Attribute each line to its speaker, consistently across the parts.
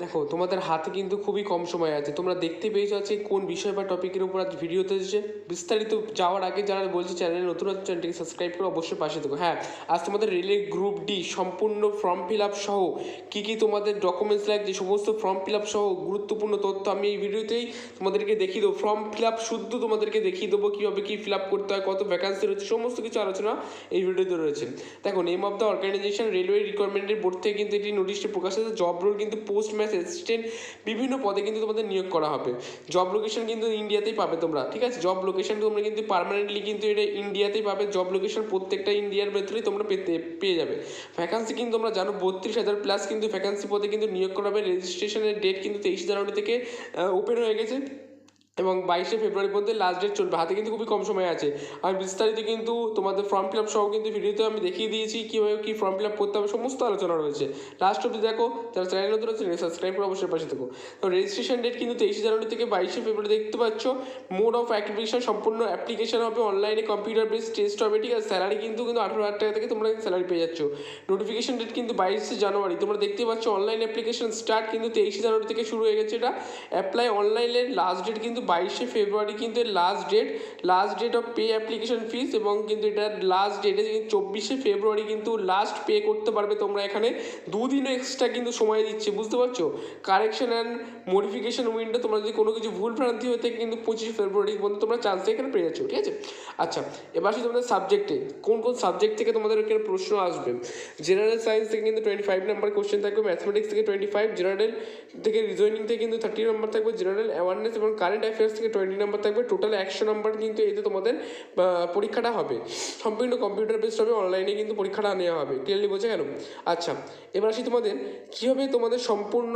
Speaker 1: দেখো তোমাদের হাতে কিন্তু খুবই কম সময় আছে, তোমরা দেখতে পেয়েছো আছে কোন বিষয় বা টপিকের উপর আজ ভিডিওতে এসেছে। বিস্তারিত যাওয়ার আগে যারা বলছে চ্যানেলে নতুন আছে চ্যানেলটিকে সাবস্ক্রাইব করে অবশ্যই পাশে থেকো। হ্যাঁ, আজ তোমাদের রেলের গ্রুপ ডি সম্পূর্ণ ফর্ম ফিল আপ সহ কী কী তোমাদের ডকুমেন্টস লাগছে সমস্ত ফর্ম ফিল আপ সহ গুরুত্বপূর্ণ তথ্য আমি এই ভিডিওতেই তোমাদেরকে দেখিয়ে দেবো। ফর্ম ফিল আপ শুদ্ধ তোমাদেরকে দেখিয়ে দেবো কীভাবে কী ফিল আপ করতে হয়, কত ভ্যাকান্সি রয়েছে, সমস্ত কিছু আলোচনা এই ভিডিওতে রয়েছে। দেখো, name of the organization railway রিকোয়ারমেন্টের বোর্ড থেকে কিন্তু এটি নোটিশটি প্রকাশ হয়েছে। জব রোল কিন্তু পোস্ট ম্যাচ অ্যাসিস্ট্যান্ট বিভিন্ন পদে কিন্তু তোমাদের নিয়োগ করা হবে। জব লোকেশন কিন্তু ইন্ডিয়াতেই পাবে তোমরা, ঠিক আছে। জব লোকেশন তোমরা কিন্তু পার্মানেন্টলি কিন্তু এটা ইন্ডিয়াতেই পাবে। জব লোকেশন প্রত্যেকটা ইন্ডিয়ার ভেতরেই তোমরা পেয়ে যাবে। ভ্যাকান্সি কিন্তু তোমরা জানো 32,000 প্লাস কিন্তু ভ্যাকান্সি পদে কিন্তু নিয়োগ করা হবে। রেজিস্ট্রেশনের ডেট কিন্তু 23 জানুয়ারি থেকে ওপেন হয়ে গেছে এবং 22শে ফেব্রুয়ারি পর্যন্ত লাস্ট ডেট চলবে। হাতে কিন্তু খুবই কম সময় আছে। আমি বিস্তারিত কিন্তু তোমাদের ফর্ম ফিল আপ সহ কিন্তু ভিডিওতে আমি দেখিয়ে দিয়েছি কীভাবে কী ফর্ম ফিল আপ করতে হবে, সমস্ত আলোচনা রয়েছে। লাস্ট অবধি দেখো, যারা চ্যানেল নতুন আছে সাবস্ক্রাইব করে অবশ্যই পাশে থাকো। তো রেজিস্ট্রেশন ডেট কিন্তু 23 জানুয়ারি থেকে 22শে ফেব্রুয়ারি দেখতে পাচ্ছ। মোড অফ অ্যাপ্লিকেশন সম্পূর্ণ অ্যাপ্লিকেশন হবে অনলাইনে, কম্পিউটার বেস টেস্ট হবে, ঠিক আছে। স্যালারি কিন্তু 18,000 টাকা থেকে তোমরা স্যালারি পেয়ে যাচ্ছ। নোটিফিকেশন ডেট কিন্তু 22শে জানুয়ারি, তোমরা দেখতে পাচ্ছ। অনলাইন অ্যাপ্লিকেশন স্টার্ট কিন্তু 23শে জানুয়ারি থেকে শুরু হয়ে গেছে। এটা অ্যাপ্লাই অনলাইনের লাস্ট ডেট কিন্তু 22শে ফেব্রুয়ারি কিন্তু last date of pay application fees, এবং কিন্তু এটার লাস্ট ডেটে 24শে ফেব্রুয়ারি কিন্তু লাস্ট পে করতে পারবে তোমরা। এখানে দুদিনও এক্সট্রা কিন্তু সময় দিচ্ছে, বুঝতে পারছো। কারেকশন অ্যান্ড মডিফিকেশন উইন্ডো, তোমরা যদি কোনো কিছু ভুল ভ্রান্তি হয়ে থাকে কিন্তু 25শে ফেব্রুয়ারি পর্যন্ত তোমরা চান্স এখানে পেয়ে যাচ্ছ, ঠিক আছে। আচ্ছা, এবার আসি তোমাদের সাবজেক্টে কোন কোন সাবজেক্ট থেকে তোমাদের এখানে প্রশ্ন আসবে। জেনারেল সায়েন্স থেকে কিন্তু 25 নাম্বার কোশ্চেন থাকবে, ম্যাথমেটিক্স থেকে 25, জেনারেল থেকে রিজনিং থেকে কিন্তু 30 নাম্বার থাকবে, জেনারেল অ্যাওয়ারনেস এবং কারেন্ট অ্যাফেয়ার্স থেকে 20 নাম্বার থাকবে। টোটাল 100 নাম্বার কিন্তু এতে তোমাদের পরীক্ষাটা হবে। সম্পূর্ণ কম্পিউটার বেসড হবে, অনলাইনে কিন্তু পরীক্ষাটা নেওয়া হবে। ক্লিয়ারলি বোঝা গেল? আচ্ছা, এবার আসি তোমাদের কীভাবে তোমাদের সম্পূর্ণ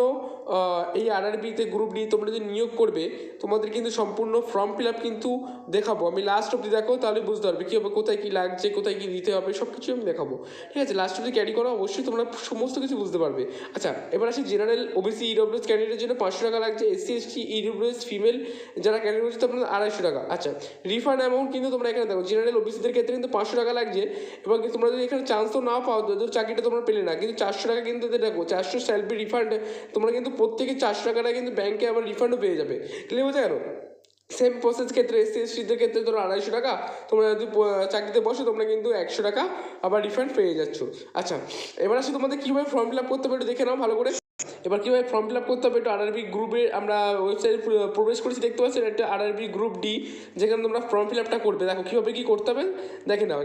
Speaker 1: এই আরআরবিতে গ্রুপ ডি তোমরা যদি নিয়োগ করবে, তোমাদের কিন্তু সম্পূর্ণ ফর্ম ফিল আপ কিন্তু দেখাবো আমি। লাস্ট অবধি দেখো, তাহলে বুঝতে পারবে কীভাবে কোথায় কী লাগছে, কোথায় কী দিতে হবে, সব কিছু আমি দেখাবো, ঠিক আছে। লাস্ট অবধি ক্যারি করো, অবশ্যই তোমরা সমস্ত কিছু বুঝতে পারবে। আচ্ছা, এবার আসি জেনারেল ওবিসি ইডব্লিউএস ক্যান্ডিডেটের জন্য 500 টাকা লাগছে। এসসি এসটি ইডব্লিউএস ফিমেল যারা ক্যান্ডিডেট হচ্ছে আপনাদের 250 টাকা। আচ্ছা, রিফান্ড অ্যামাউন্ট কিন্তু তোমরা এখানে দেখো, জেনারেল ওবিসিদের ক্ষেত্রে কিন্তু 500 টাকা লাগছে। এবং তোমরা যদি এখানে চান্স তো না পাও, যদি চাকরিটা তোমরা পেলে না, কিন্তু 400 টাকা কিন্তু দেখো 400 স্যালারি রিফান্ড তোমরা কিন্তু প্রত্যেকে 400 টাকাটা কিন্তু ব্যাংকে আবার রিফান্ডও পেয়ে যাবে। ক্লিয়ার বোঝা গেল? সেম প্রসেস ক্ষেত্রে এসসি এসটিদের ক্ষেত্রে ধরো 250 টাকা, তোমরা যদি চাকরিতে বসো তোমরা কিন্তু 100 টাকা আবার রিফান্ড পেয়ে যাচ্ছ। আচ্ছা, এবার আসি তোমাদের কীভাবে ফর্ম ফিল আপ করতে হবে একটু দেখে নাও ভালো করে। এবার কীভাবে ফর্ম ফিল আপ করতে হবে একটু আরআরবি গ্রুপে আমরা ওয়েবসাইটে প্রবেশ করেছি, দেখতে পাচ্ছেন একটা আরআরবি গ্রুপ ডি, যেখানে তোমরা ফর্ম ফিল আপটা করবে। দেখো কীভাবে কী করতে হবে দেখে নাও।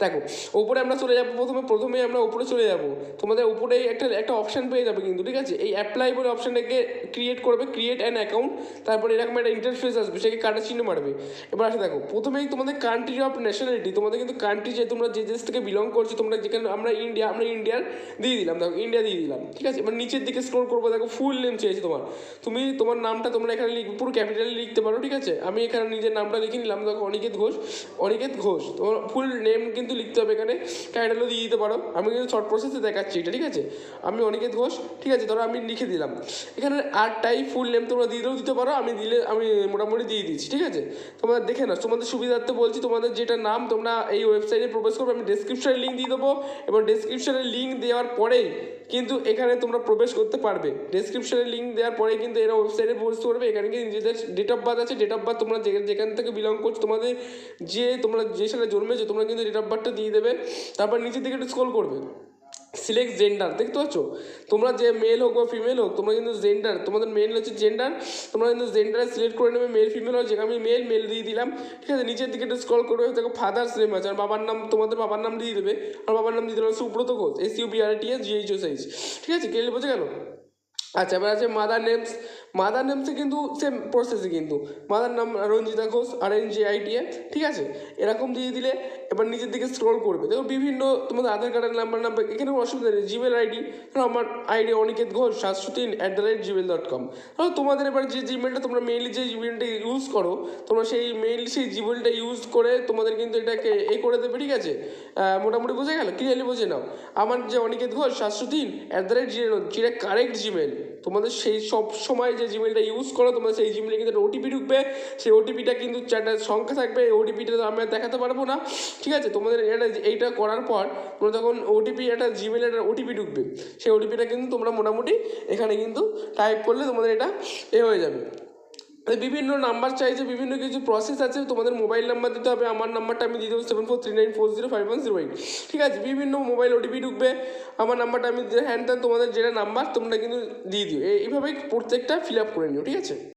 Speaker 1: দেখো, উপরে আমরা চলে যাবো, প্রথমে আমরা উপরে চলে যাবো। তোমাদের উপরে একটা অপশান পেয়ে যাবে কিন্তু, ঠিক আছে। এই অ্যাপ্লাই বলে অপশানটাকে ক্রিয়েট করবে, ক্রিয়েট অ্যান অ্যাকাউন্ট। তারপরে এরকম একটা ইন্টারফেস আসবে, সেটাকে কাটার চিহ্ন মারবে। এবার আসে দেখো, প্রথমেই তোমাদের কান্ট্রি অফ ন্যাশনালিটি, তোমাদের কিন্তু কান্ট্রি যে তোমরা যে দেশ থেকে বিলং করছো, তোমরা যেখানে আমরা ইন্ডিয়ার দিয়ে দিলাম। দেখো, ইন্ডিয়া দিয়ে দিলাম, ঠিক আছে। এবার নিচের দিকে স্ক্রল করবো, দেখো ফুল নেম চেয়েছে তোমার নামটা তোমরা এখানে লিখবে, পুরো ক্যাপিটালে লিখতে পারো, ঠিক আছে। আমি এখানে নিজের নামটা লিখে নিলাম, দেখো অনিকেত ঘোষ। তোমার ফুল নেম কিন্তু লিখতে হবে এখানে, টাইটেলও দিয়ে দিতে পারো। আমি কিন্তু শর্ট প্রসেসে দেখাচ্ছি এটা, ঠিক আছে। আমি অনিকেত ঘোষ, ঠিক আছে, ধরো আমি লিখে দিলাম এখানে। আরটাই ফুল নেম তোমরা দিতে পারো, আমি মোটামুটি দিয়ে দিচ্ছি, ঠিক আছে। তোমরা দেখে নাও, তোমাদের সুবিধার্থে বলছি, তোমাদের যেটা নাম তোমরা এই ওয়েবসাইটে প্রবেশ করবে। আমি ডেসক্রিপশনের লিঙ্ক দিয়ে দেবো, এবং ডেসক্রিপশনের লিঙ্ক দেওয়ার পরেই কিন্তু এখানে তোমরা প্রবেশ করতে পারবে। ডেসক্রিপশনের লিঙ্ক দেওয়ার পরে কিন্তু এরা ওয়েবসাইটে প্রবেশ করবে। এখানে কিন্তু নিজেদের ডেট অফ বার্থ আছে, ডেট অফ বার্থ তোমরা যেখান থেকে বিলং করছো, তোমরা যে সালে জন্মেছো, তোমরা কিন্তু ডেট অফ বার্থটা দিয়ে দেবে। তারপর নিচের দিকে একটু স্ক্রল করবে, সিলেক্ট জেন্ডার, দেখতে পাচ্ছ। তোমরা যে মেল হোক বা ফিমেল হোক, তোমরা কিন্তু জেন্ডার, তোমাদের মেল হচ্ছে জেন্ডার, তোমরা কিন্তু জেন্ডারে সিলেক্ট করে নেবে, মেল ফিমেল হয়। যেখানে আমি মেল দিয়ে দিলাম, ঠিক আছে। নিচের দিকে একটু স্ক্রল করবে, দেখো ফাদার্স নেম আছে, আর বাবার নাম, তোমাদের বাবার নাম দিয়ে দেবে। আর বাবার নাম দিয়ে দিলাম সুব্রত ঘোষ, SUBRTSGHOSH, ঠিক আছে। ক্লিয়ারলি বোঝা গেল? আচ্ছা, এবার আছে মাদার নেমসে কিন্তু সেম প্রসেসে কিন্তু মাদার নাম রঞ্জিতা ঘোষ, RNJITA, ঠিক আছে। এরকম দিয়ে দিলে এবার নিচের দিকে স্ক্রল করবে, দেখো বিভিন্ন তোমাদের আধার কার্ডের নাম্বার এখানে অসুবিধা নেই। জিমেল আইডি, আমার আইডি অনিকেত ঘোষ 703@gmail.com। তাহলে তোমাদের এবার যে জিমেলটা তোমরা মেইলি যে জিমেলটা ইউজ করো, তোমরা সেই জিমেলটা ইউজ করে তোমাদের কিন্তু এটাকে করে দেবে, ঠিক আছে। মোটামুটি বোঝা গেল? ক্লিয়ারলি বুঝে নাও। আমার যে অনিকেত ঘোষ 703@gmail, যেটা কারেক্ট জিমেল, তোমাদের সেই সব সময় যে জিমেলটা ইউজ করো তোমাদের সেই জিমেলে কিন্তু একটা ওটিপি ঢুকবে, সেই ওটিপিটা কিন্তু চারটা সংখ্যা থাকবে, এই ওটিপিটা আমি আর দেখাতে পারবো না, ঠিক আছে। তোমাদের এইটা করার পর তোমরা তখন ওটিপি একটা জিমেলের একটা ওটিপি ঢুকবে, সেই ওটিপিটা কিন্তু তোমরা মোটামুটি এখানে কিন্তু টাইপ করলে তোমাদের এটা হয়ে যাবে। বিভিন্ন নাম্বার চাইছে, বিভিন্ন কিছু প্রসেস আছে, তোমাদের মোবাইল নাম্বার দিতে হবে, আমার নাম্বারটা আমি দিয়ে দেবো 7439405108, ঠিক আছে। বিভিন্ন মোবাইল ওটিপি ঢুকবে, আমার নাম্বারটা আমি হ্যান্ড তোমাদের যেটা নাম্বার তোমরা কিন্তু দিয়ে দিও, এইভাবেই প্রত্যেকটা ফিল আপ করে নিও, ঠিক আছে।